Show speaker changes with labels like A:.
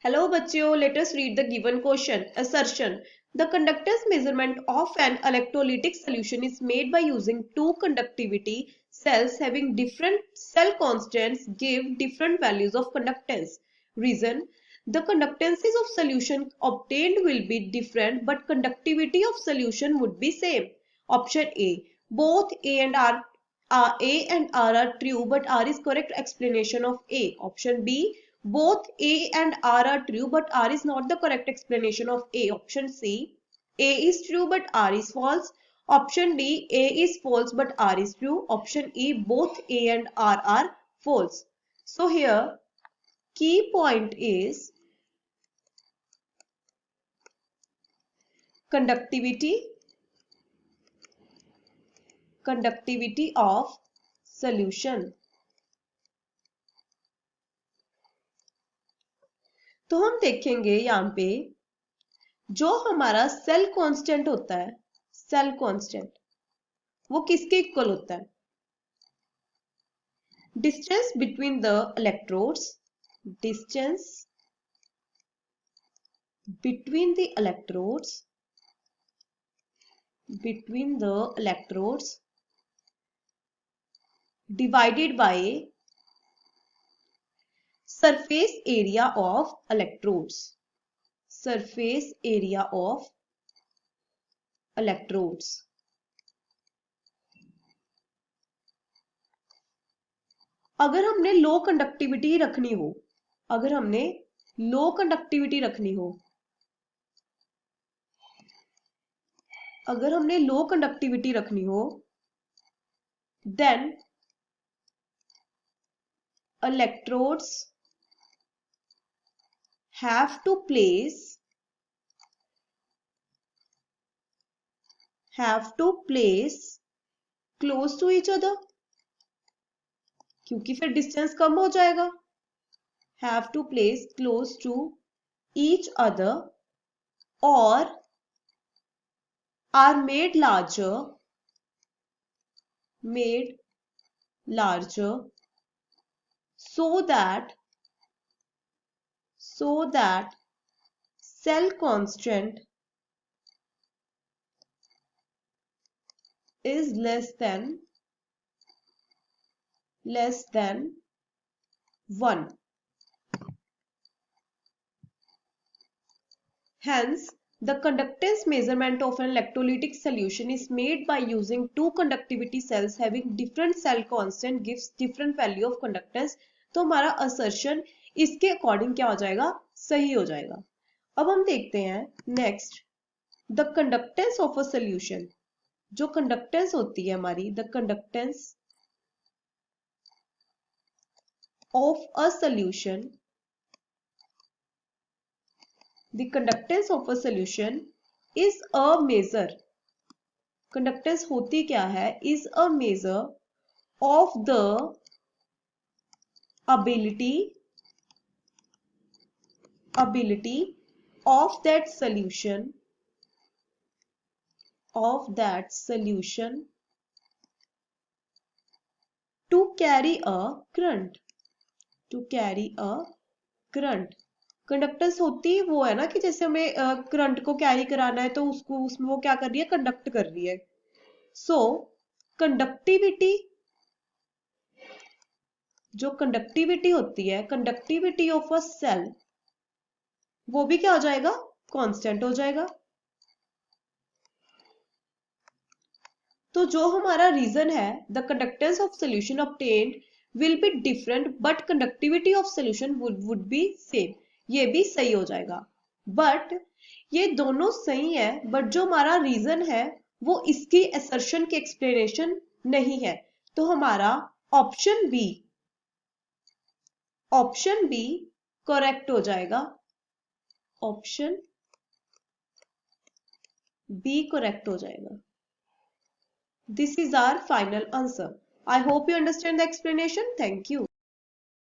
A: Hello बच्चों, let us read the given question. Assertion: the conductance measurement of an electrolytic solution is made by using two conductivity cells having different cell constants give different values of conductance. Reason: the conductances of solution obtained will be different but conductivity of solution would be same. Option A: both A and R are true but R is correct explanation of A. Option B: both A and R are true but R is not the correct explanation of A. Option C: A is true but R is false. Option D: A is false but R is true. Option E: both A and R are false. So here key point is conductivity of solution. तो हम देखेंगे यहाँ पे जो हमारा cell constant होता है, cell constant वो किसके इक्वल होता है? Distance between the electrodes, distance between the electrodes divided by surface area of electrodes. Surface area of electrodes. अगर हमने लो कंडक्टिविटी रखनी हो, अगर हमने लो कंडक्टिविटी रखनी हो, अगर हमने लो कंडक्टिविटी रखनी हो, then electrodes have to place close to each other, क्योंकि फिर डिस्टेंस कम हो जाएगा. Have to place close to each other or are made larger so that cell constant is less than 1. Hence, the conductance measurement of an electrolytic solution is made by using two conductivity cells having different cell constant gives different value of conductance. तो हमारा assertion इसके according क्या हो जाएगा? सही हो जाएगा. अब हम देखते हैं next, the conductance of a solution. जो conductance होती है हमारी, the conductance of a solution, the conductance of a solution is a measure. Conductance होती क्या है? Is a measure of the ability of that solution to carry a current. Conductance होती वो है ना कि जैसे हमें करंट को कैरी कराना है तो उसको उसमें वो क्या कर रही है? कंडक्ट कर रही है. सो कंडक्टिविटी, जो कंडक्टिविटी होती है, कंडक्टिविटी ऑफ अ सेल, वो भी क्या हो जाएगा? कांस्टेंट हो जाएगा. तो जो हमारा रीजन है, the conductance of solution obtained will be different but conductivity of solution would be same, ये भी सही हो जाएगा. बट ये दोनों सही है, बट जो हमारा रीजन है वो इसकी असर्शन की एक्सप्लेनेशन नहीं है. तो हमारा ऑप्शन बी करेक्ट हो जाएगा. ऑप्शन बी करेक्ट हो जाएगा. This is our final answer. I hope you understand the explanation. Thank you.